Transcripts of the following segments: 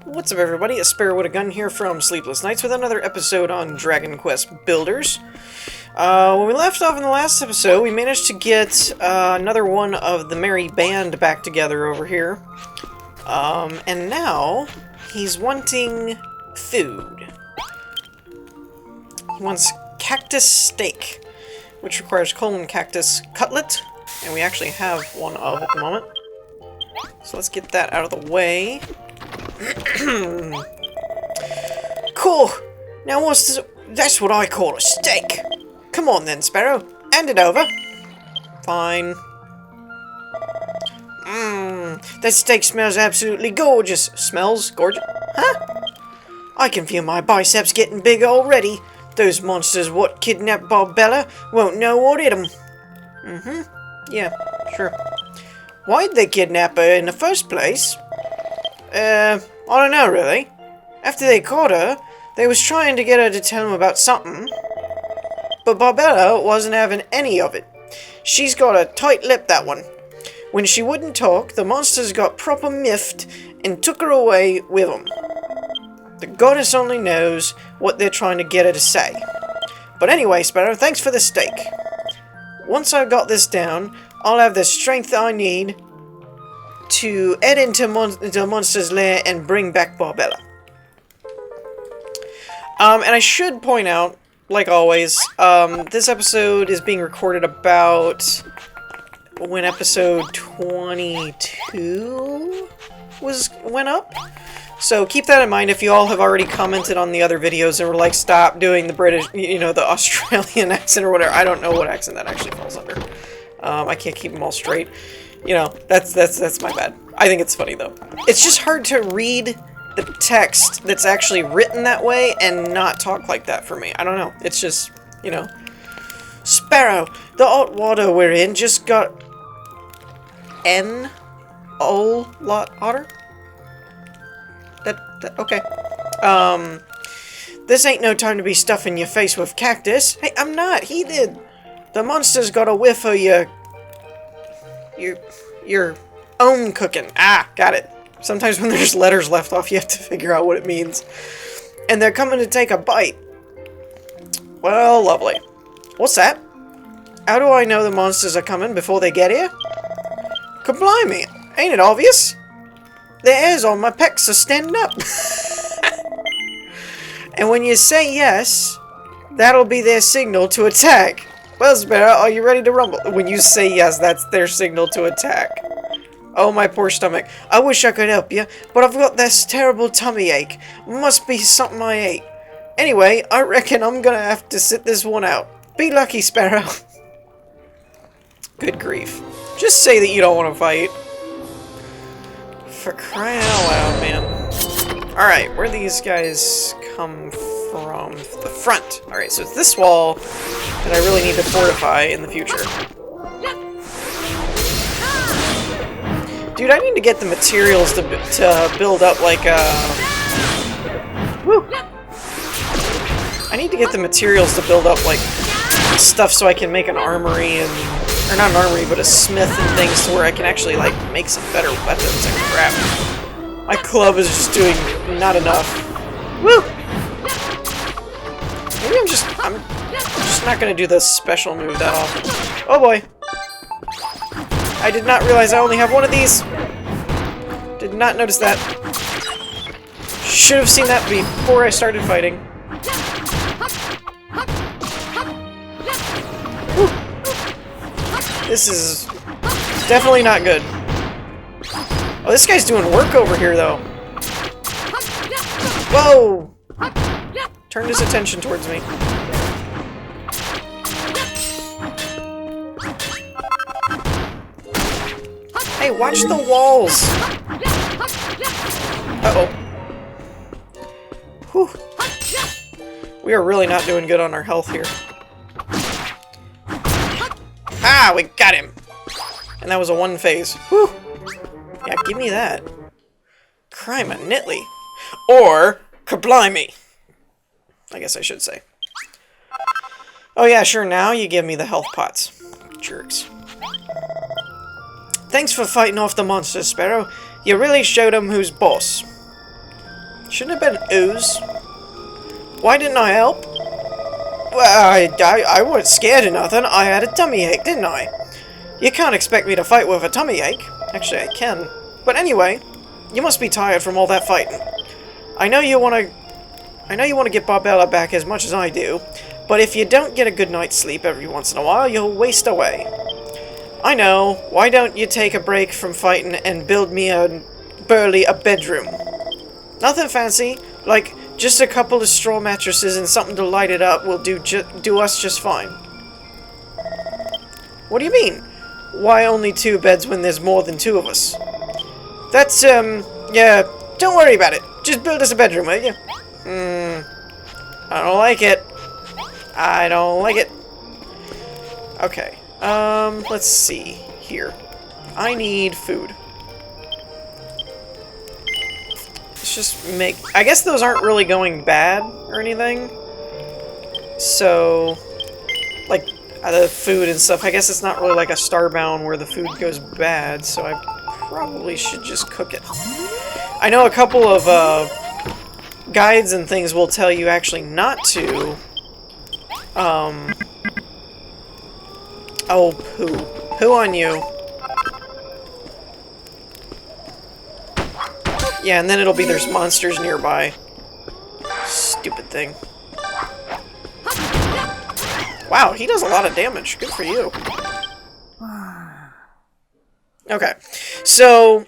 What's up, everybody? A Sparrow with a Gun here from Sleepless Nights with another episode on Dragon Quest Builders. When we left off in the last episode, we managed to get another one of the merry band back together over here. And now he's wanting food. He wants cactus steak, which requires colon cactus cutlet, and we actually have one of at the moment. So let's get that out of the way. Cool! Now what's this? That's what I call a steak! Come on then, Sparrow. Hand it over. Fine. That steak smells absolutely gorgeous. Smells gorgeous? Huh? I can feel my biceps getting bigger already. Those monsters what kidnapped Barbella won't know what hit them. Yeah, sure. Why'd they kidnap her in the first place? I don't know, really. After they caught her, they was trying to get her to tell them about something. But Barbella wasn't having any of it. She's got a tight lip, that one. When she wouldn't talk, the monsters got proper miffed and took her away with them. The goddess only knows what they're trying to get her to say. But anyway, Sparrow, thanks for the steak. Once I've got this down, I'll have the strength I need to head into Monster's Lair and bring back Barbella. And I should point out, like always, this episode is being recorded about when episode 22 went up. So keep that in mind if you all have already commented on the other videos and were like, stop doing the British, the Australian accent or whatever. I don't know what accent that actually falls under. I can't keep them all straight. That's my bad. I think it's funny, though. It's just hard to read the text that's actually written that way and not talk like that for me. I don't know. It's just, Sparrow, the hot water we're in just got a lot hotter? Okay. This ain't no time to be stuffing your face with cactus. Hey, I'm not. He did. The monster's got a whiff of your own cooking. Ah, got it. Sometimes when there's letters left off, you have to figure out what it means. And they're coming to take a bite. Well, lovely. What's that? How do I know the monsters are coming before they get here? Blimey, ain't it obvious? The hairs on my pecs are standing up. And when you say yes, that'll be their signal to attack. Well, Sparrow, are you ready to rumble? When you say yes, that's their signal to attack. Oh, my poor stomach. I wish I could help you, but I've got this terrible tummy ache. Must be something I ate. Anyway, I reckon I'm gonna have to sit this one out. Be lucky, Sparrow. Good grief. Just say that you don't want to fight. For crying out loud, man. Alright, where these guys come from? The front. Alright, so it's this wall that I really need to fortify in the future. Dude, I need to get the materials to build up like woo! I need to get the materials to build up like stuff so I can make an armory and... Or not an armory, but a smith and things to where I can actually like make some better weapons and crap. My club is just doing not enough. Woo! Maybe I'm just not gonna do the special move that often. Oh boy. I did not realize I only have one of these. Did not notice that. Should have seen that before I started fighting. Whew. This is definitely not good. Oh, this guy's doing work over here, though. Whoa! Turned his attention towards me. Hey, watch the walls! Uh-oh. Whew. We are really not doing good on our health here. Ah, we got him! And that was a one phase. Whew! Yeah, give me that. Crime a nitly. Or, kablimey! I guess I should say. Oh yeah, sure, now you give me the health pots. Jerks. Thanks for fighting off the monsters, Sparrow. You really showed them who's boss. Shouldn't have been ooze. Why didn't I help? Well, I wasn't scared of nothing. I had a tummy ache, didn't I? You can't expect me to fight with a tummy ache. Actually, I can. But anyway, you must be tired from all that fighting. I know you want to get Barbella back as much as I do, but if you don't get a good night's sleep every once in a while, you'll waste away. I know. Why don't you take a break from fighting and build me a bedroom? Nothing fancy, like just a couple of straw mattresses and something to light it up will do us just fine. What do you mean? Why only 2 beds when there's more than 2 of us? That's, yeah, don't worry about it. Just build us a bedroom, will you? I don't like it. I don't like it. Okay, let's see here. I need food. Let's just make... I guess those aren't really going bad or anything. So, like, the food and stuff, I guess it's not really like a Starbound where the food goes bad, so I probably should just cook it. I know a couple of guides and things will tell you actually not to. Oh, poo. Poo on you. Yeah, and then it'll be there's monsters nearby. Stupid thing. Wow, he does a lot of damage. Good for you. Okay, so...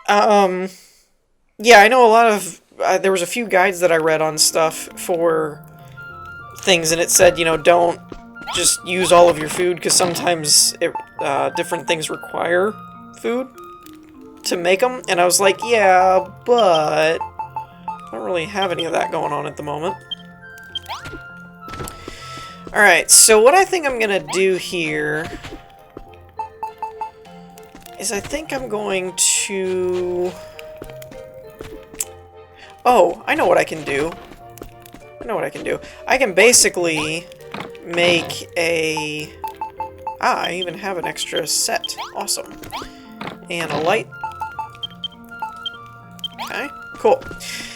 yeah, I know a lot of... there was a few guides that I read on stuff for things, and it said, you know, don't just use all of your food, because sometimes different things require food to make them, and I was like, yeah, but I don't really have any of that going on at the moment. Alright, so what I think I'm gonna do here is I think I'm going to... Oh, I know what I can do. I can basically make a... Ah, I even have an extra set. Awesome. And a light. Okay, cool.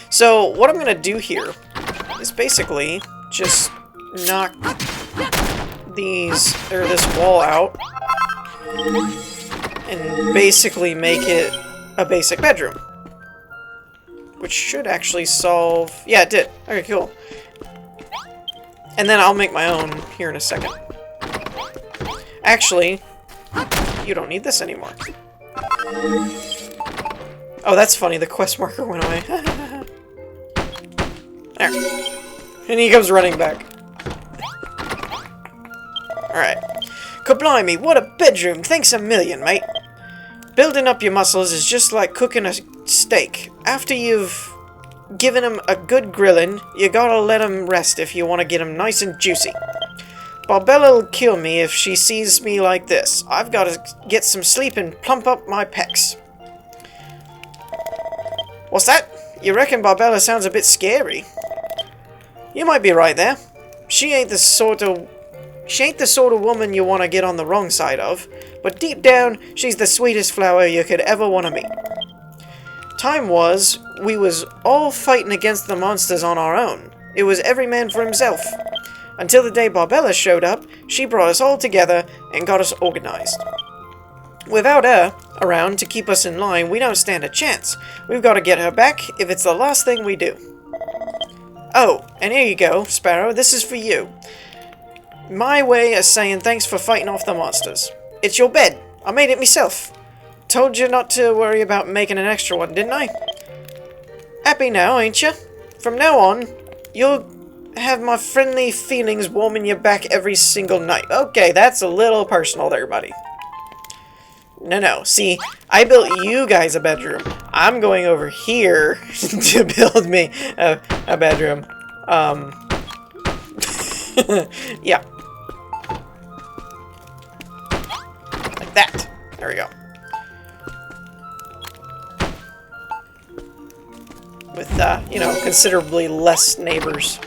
So, what I'm gonna do here is basically just knock this wall out and basically make it a basic bedroom. Which should actually solve... Yeah, it did. Okay, cool. And then I'll make my own here in a second. Actually, you don't need this anymore. Oh, that's funny. The quest marker went away. There. And he comes running back. Alright. Kablimey, what a bedroom! Thanks a million, mate! Building up your muscles is just like cooking a steak. After you've given them a good grilling, you gotta let them rest if you want to get them nice and juicy. Barbella'll kill me if she sees me like this. I've got to get some sleep and plump up my pecs. What's that? You reckon Barbella sounds a bit scary? You might be right there. She ain't the sort of woman you want to get on the wrong side of, but deep down, she's the sweetest flower you could ever want to meet. Time was, we was all fighting against the monsters on our own. It was every man for himself. Until the day Barbella showed up, she brought us all together and got us organized. Without her around to keep us in line, we don't stand a chance. We've got to get her back if it's the last thing we do. Oh, and here you go, Sparrow, this is for you. My way of saying thanks for fighting off the monsters. It's your bed. I made it myself. Told you not to worry about making an extra one, didn't I? Happy now, ain't you? From now on, you'll have my friendly feelings warming your back every single night. Okay, that's a little personal there, buddy. No. See, I built you guys a bedroom. I'm going over here to build me a bedroom. Yeah. Like that. There we go. With, you know, considerably less neighbors.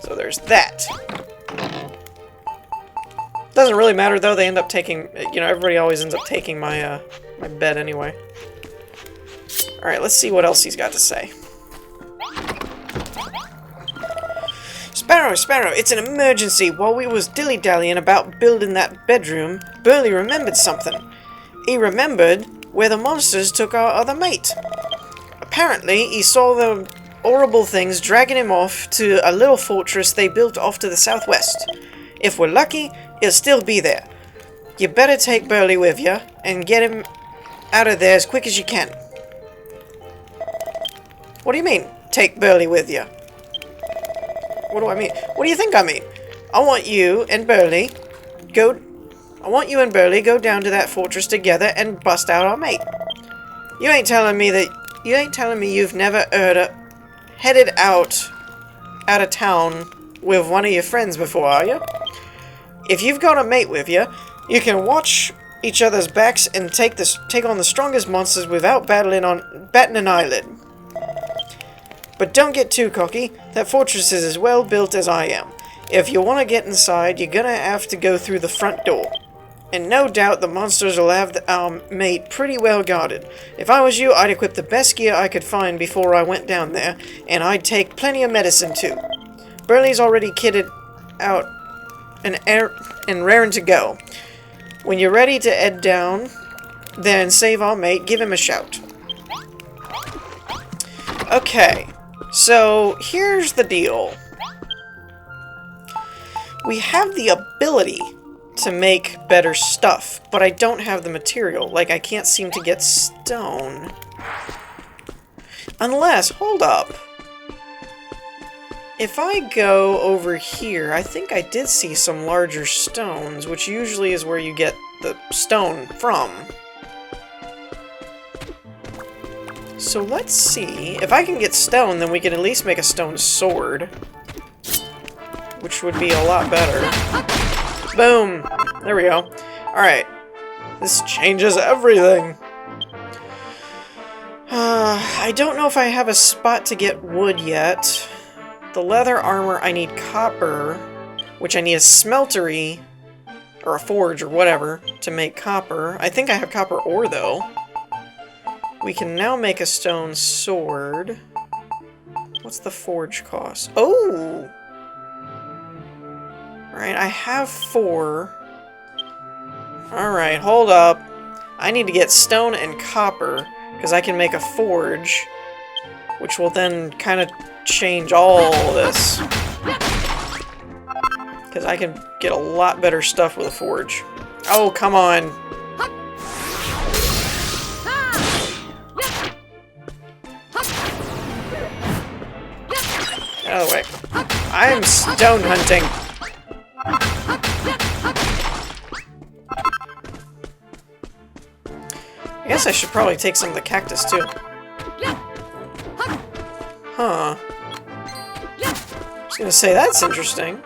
So there's that. Doesn't really matter, though. They end up taking, you know, everybody always ends up taking my, my bed anyway. Alright, let's see what else he's got to say. Sparrow, it's an emergency. While we was dilly-dallying about building that bedroom, Burley remembered something. He remembered where the monsters took our other mate. Apparently, he saw the horrible things dragging him off to a little fortress they built off to the southwest. If we're lucky, he'll still be there. You better take Burley with you and get him out of there as quick as you can. What do you mean, take Burley with you? What do I mean? What do you think I mean? I want you and Burley go down to that fortress together and bust out our mate. You ain't telling me you've never headed out of town with one of your friends before, are you? If you've got a mate with you, you can watch each other's backs and take on the strongest monsters without batting an eyelid. But don't get too cocky. That fortress is as well built as I am. If you want to get inside, you're gonna have to go through the front door. And no doubt the monsters will have our mate pretty well guarded. If I was you, I'd equip the best gear I could find before I went down there, and I'd take plenty of medicine too. Burley's already kitted out and raring to go. When you're ready to head down there and save our mate, give him a shout. Okay. So, here's the deal. We have the ability to make better stuff, but I don't have the material. Like, I can't seem to get stone. Unless, hold up. If I go over here, I think I did see some larger stones, which usually is where you get the stone from. So let's see. If I can get stone, then we can at least make a stone sword. Which would be a lot better. Boom! There we go. Alright. This changes everything. I don't know if I have a spot to get wood yet. The leather armor, I need copper. Which I need a smeltery, or a forge, or whatever, to make copper. I think I have copper ore, though. We can now make a stone sword. What's the forge cost? Oh! Alright, I have 4. Alright, hold up. I need to get stone and copper, because I can make a forge, which will then kind of change all this. Because I can get a lot better stuff with a forge. Oh, come on! Get out of the way. I am stone hunting. I guess I should probably take some of the cactus too. Huh. I was gonna say, that's interesting.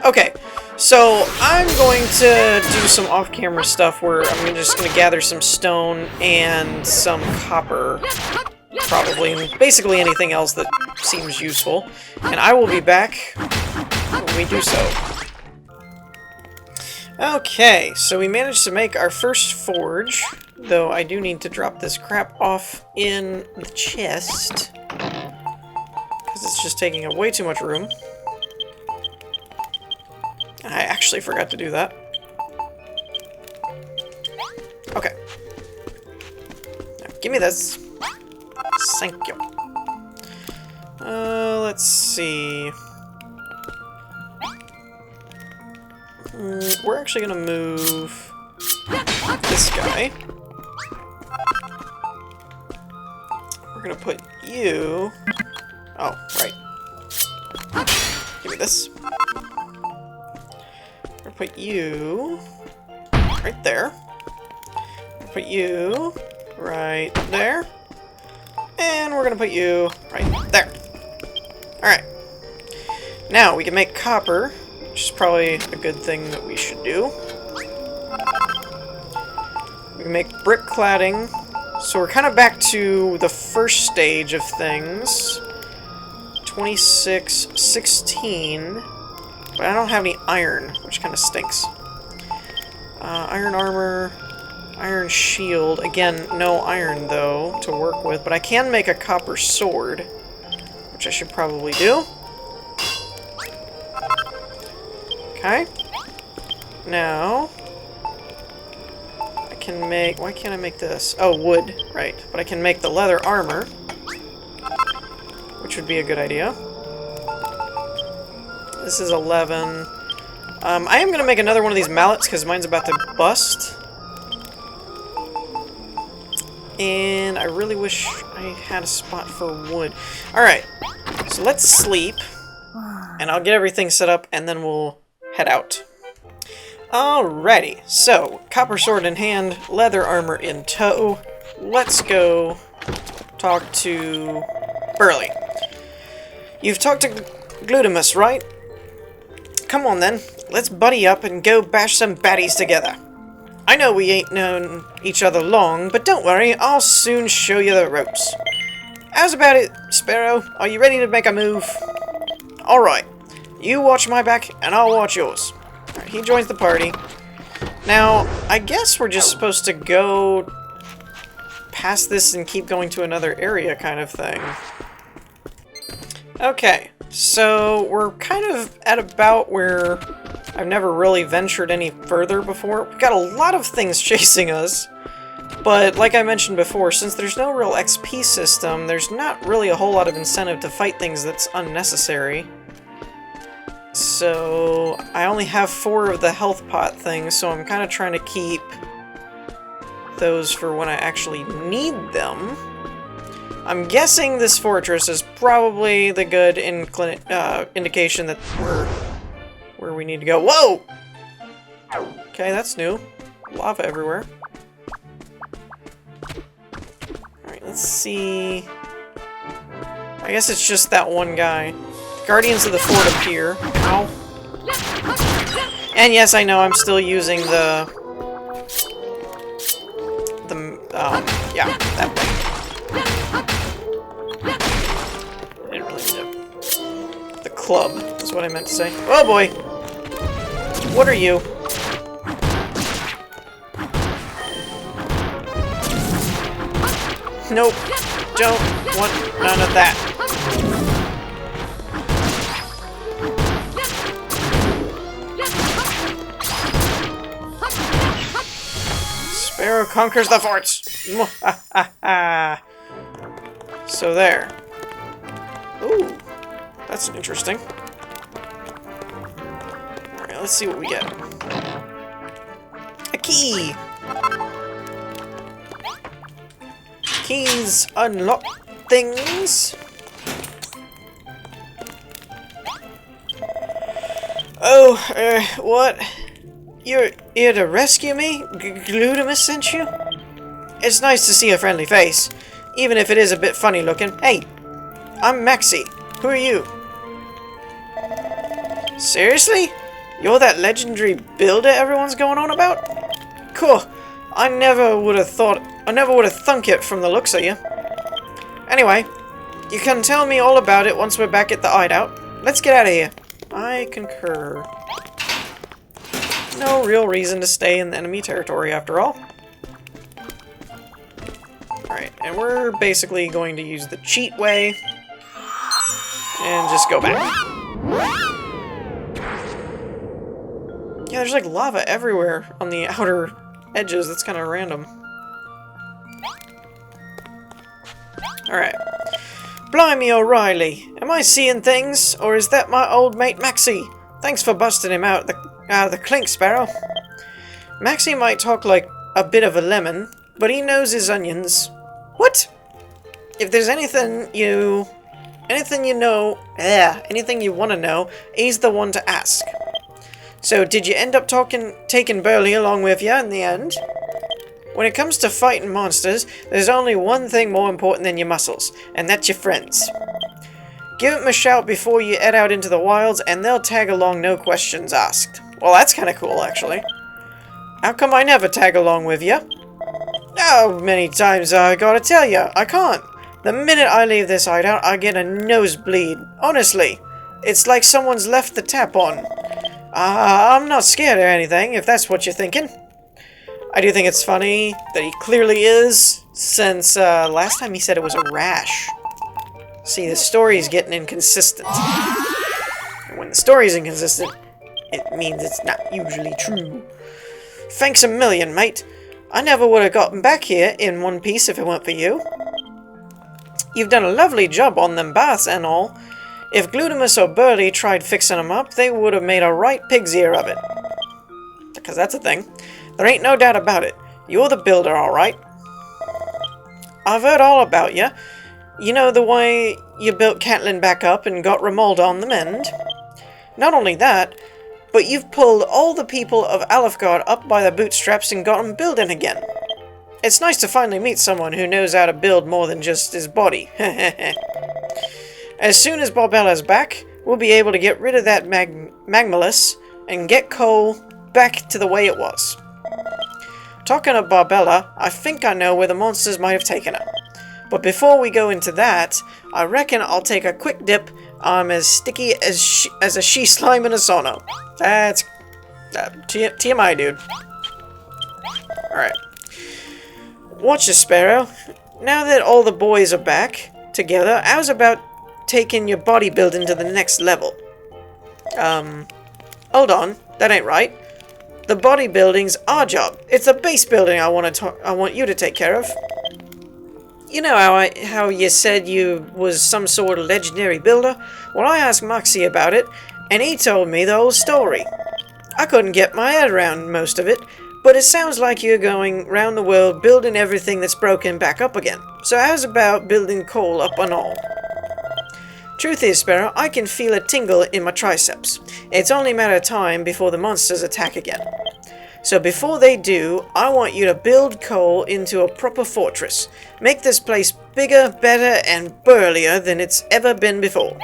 Okay, so I'm going to do some off-camera stuff where I'm just gonna gather some stone and some copper. Probably, and basically anything else that seems useful. And I will be back when we do so. Okay, so we managed to make our first forge, though I do need to drop this crap off in the chest, because it's just taking up way too much room. I actually forgot to do that. Okay. Now, give me this. Thank you. Let's see. We're actually gonna move this guy. We're gonna put you... Oh, right. Give me this. We're gonna put you right there. Put you right there. And we're gonna put you right there. Alright. Now, we can make copper, which is probably a good thing that we should do. We can make brick cladding. So we're kind of back to the first stage of things. 26, 16. But I don't have any iron, which kind of stinks. Iron armor. Iron shield. Again, no iron, though, to work with. But I can make a copper sword, which I should probably do. Okay. Now, I can make... Why can't I make this? Oh, wood. Right. But I can make the leather armor, which would be a good idea. This is 11. I am going to make another one of these mallets, because mine's about to bust. And I really wish I had a spot for wood. Alright, so let's sleep. And I'll get everything set up, and then we'll head out. Alrighty, so, copper sword in hand, leather armor in tow. Let's go talk to Burley. You've talked to Glutamus, right? Come on then, let's buddy up and go bash some baddies together. I know we ain't known each other long, but don't worry, I'll soon show you the ropes. How's about it, Sparrow? Are you ready to make a move? Alright, you watch my back, and I'll watch yours. Right, he joins the party. Now, I guess we're just supposed to go past this and keep going to another area kind of thing. Okay, so we're kind of at about where I've never really ventured any further before. We've got a lot of things chasing us, but like I mentioned before, since there's no real XP system, there's not really a whole lot of incentive to fight things that's unnecessary. So I only have 4 of the health pot things, so I'm kind of trying to keep those for when I actually need them. I'm guessing this fortress is probably the good indication that we're where we need to go. Whoa! Okay, that's new. Lava everywhere. Alright, let's see. I guess it's just that one guy. Guardians of the Fort appear. Ow. And yes, I know I'm still using the yeah, that thing. I didn't really need it. The club is what I meant to say. Oh boy! What are you? Nope. Don't want none of that. Sparrow conquers the forts! So there. Ooh. That's interesting. Alright, let's see what we get. A key! Keys unlock things! Oh, what? You're here to rescue me? Glutamus sent you? It's nice to see a friendly face, even if it is a bit funny looking. Hey, I'm Maxi. Who are you? Seriously? You're that legendary builder everyone's going on about? Cool. I never would have thunk it from the looks of you. Anyway, you can tell me all about it once we're back at the hideout. Let's get out of here. I concur. No real reason to stay in the enemy territory after all. Alright, and we're basically going to use the cheat way and just go back. Yeah, there's like lava everywhere on the outer edges. That's kind of random. Alright. Blimey O'Reilly, am I seeing things, or is that my old mate Maxi? Thanks for busting him out the clink, Sparrow. Maxi might talk like a bit of a lemon, but he knows his onions. What? If there's anything you want to know, he's the one to ask. So, did you end up taking Burley along with you in the end? When it comes to fighting monsters, there's only one thing more important than your muscles, and that's your friends. Give them a shout before you head out into the wilds, and they'll tag along no questions asked. Well, that's kind of cool, actually. How come I never tag along with you? Oh, many times I gotta tell you, I can't. The minute I leave this hideout, I get a nosebleed. Honestly, it's like someone's left the tap on. I'm not scared or anything, if that's what you're thinking. I do think it's funny that he clearly is, since last time he said it was a rash. See, the story's getting inconsistent. And when the story's inconsistent, it means it's not usually true. Thanks a million, mate. I never would have gotten back here in one piece if it weren't for you. You've done a lovely job on them baths and all. If Glutamus or Burley tried fixing them up, they would have made a right pig's ear of it. Because that's a thing. There ain't no doubt about it. You're the builder, alright. I've heard all about you. You know the way you built Catelyn back up and got Romualda on the mend? Not only that, but you've pulled all the people of Alfgard up by their bootstraps and got them building again. It's nice to finally meet someone who knows how to build more than just his body. As soon as Barbella's back, we'll be able to get rid of that Magmalus and get Cole back to the way it was. Talking of Barbella, I think I know where the monsters might have taken her. But before we go into that, I reckon I'll take a quick dip. I'm as sticky as a she slime in a sauna. That's TMI, dude. Alright. Watch this, Sparrow. Now that all the boys are back together, how's about taking your bodybuilding to the next level? Hold on. That ain't right. The bodybuilding's our job. It's the base building I want you to take care of. You know how you said you was some sort of legendary builder? Well, I asked Maxi about it, and he told me the whole story. I couldn't get my head around most of it, but it sounds like you're going round the world building everything that's broken back up again. So how's about building Cole up and all? Truth is, Sparrow, I can feel a tingle in my triceps. It's only a matter of time before the monsters attack again. So before they do, I want you to build Cole into a proper fortress. Make this place bigger, better, and burlier than it's ever been before.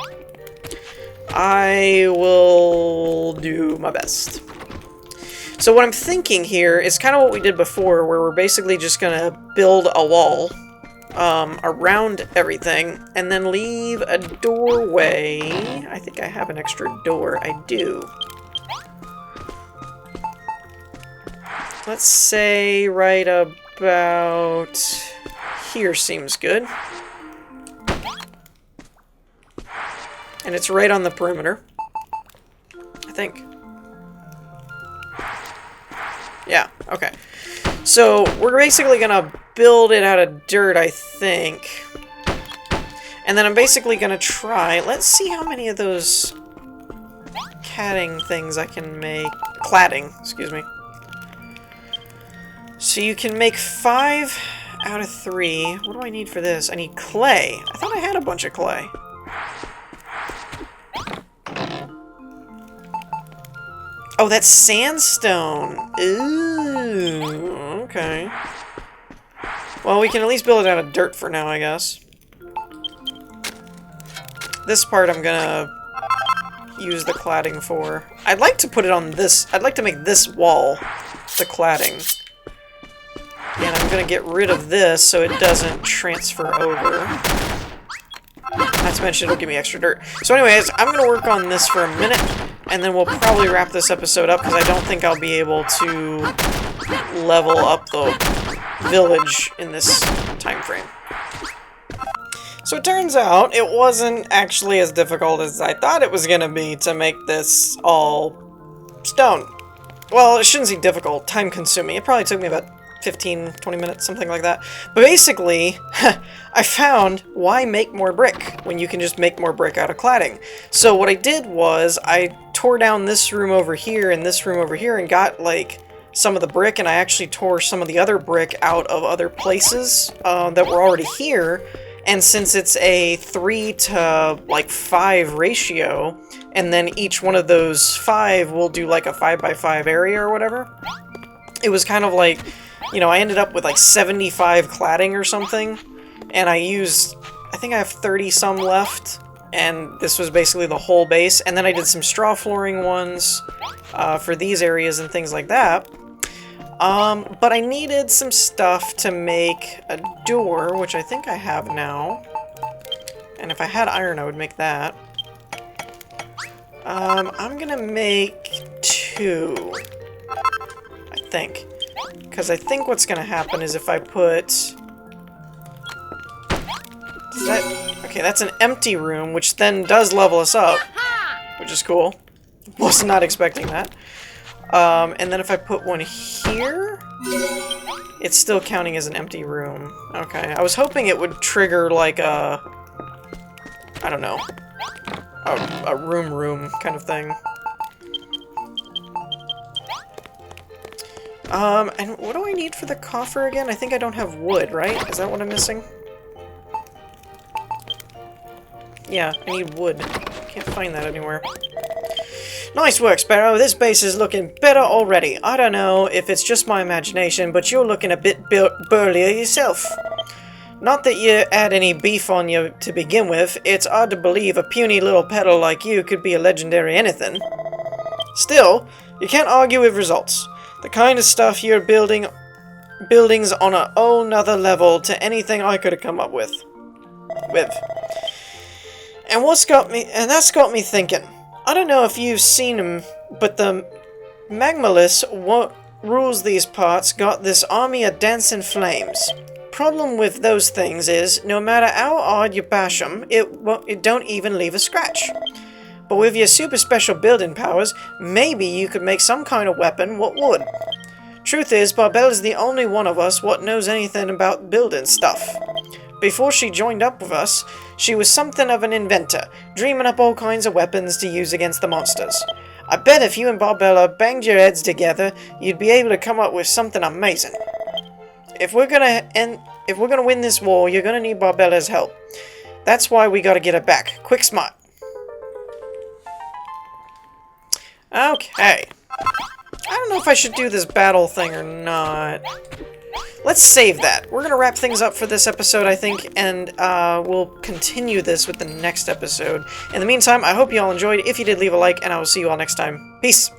I will do my best. So what I'm thinking here is kind of what we did before, where we're basically just going to build a wall around everything, and then leave a doorway. I think I have an extra door. I do. Let's say right about here seems good. And it's right on the perimeter, I think. Yeah, okay. So we're basically gonna build it out of dirt, I think. And then I'm basically gonna try, let's see how many of those cladding things I can make. Cladding, excuse me. So you can make 5 out of 3. What do I need for this? I need clay. I thought I had a bunch of clay. Oh, that's sandstone. Ooh, okay. Well, we can at least build it out of dirt for now, I guess. This part I'm gonna use the cladding for. I'd like to put it on this. I'd like to make this wall the cladding. And I'm gonna get rid of this so it doesn't transfer over. Not to mention it'll give me extra dirt. So anyways, I'm gonna work on this for a minute, and then we'll probably wrap this episode up, because I don't think I'll be able to level up the village in this time frame. So it turns out it wasn't actually as difficult as I thought it was gonna be to make this all stone. Well, it shouldn't seem difficult, time-consuming. It probably took me about 15, 20 minutes, something like that. But basically, I found why make more brick when you can just make more brick out of cladding. So what I did was I tore down this room over here and this room over here and got like some of the brick, and I actually tore some of the other brick out of other places that were already here. And since it's a 3 to like 5 ratio, and then each one of those 5 will do like a 5x5 area or whatever, it was kind of like, you know, I ended up with like 75 cladding or something, and I think I have 30 some left, and this was basically the whole base. And then I did some straw flooring ones for these areas and things like that. But I needed some stuff to make a door, which I think I have now. And if I had iron, I would make that. I'm gonna make 2, I think. Because I think what's going to happen is if I put... Does that... Okay, that's an empty room, which then does level us up. Which is cool. Was not expecting that. And then if I put one here... It's still counting as an empty room. Okay, I was hoping it would trigger like a... I don't know. A room kind of thing. And what do I need for the coffer again? I think I don't have wood, right? Is that what I'm missing? Yeah, I need wood. Can't find that anywhere. Nice work, Sparrow. This base is looking better already. I don't know if it's just my imagination, but you're looking a bit burlier yourself. Not that you add any beef on you to begin with. It's odd to believe a puny little petal like you could be a legendary anything. Still, you can't argue with results. The kind of stuff you're building's on a whole nother level to anything I could have come up with. And that's got me thinking. I don't know if you've seen him, but the Magmalus, what rules these parts, got this army of dancing flames. Problem with those things is, no matter how hard you bash them, it don't even leave a scratch. But with your super special building powers, maybe you could make some kind of weapon what would. Truth is, Barbella's the only one of us what knows anything about building stuff. Before she joined up with us, she was something of an inventor, dreaming up all kinds of weapons to use against the monsters. I bet if you and Barbella banged your heads together, you'd be able to come up with something amazing. If we're gonna win this war, you're gonna need Barbella's help. That's why we gotta get her back. Quick smart. Okay. I don't know if I should do this battle thing or not. Let's save that. We're gonna wrap things up for this episode, I think, and we'll continue this with the next episode. In the meantime, I hope you all enjoyed. If you did, leave a like, and I will see you all next time. Peace!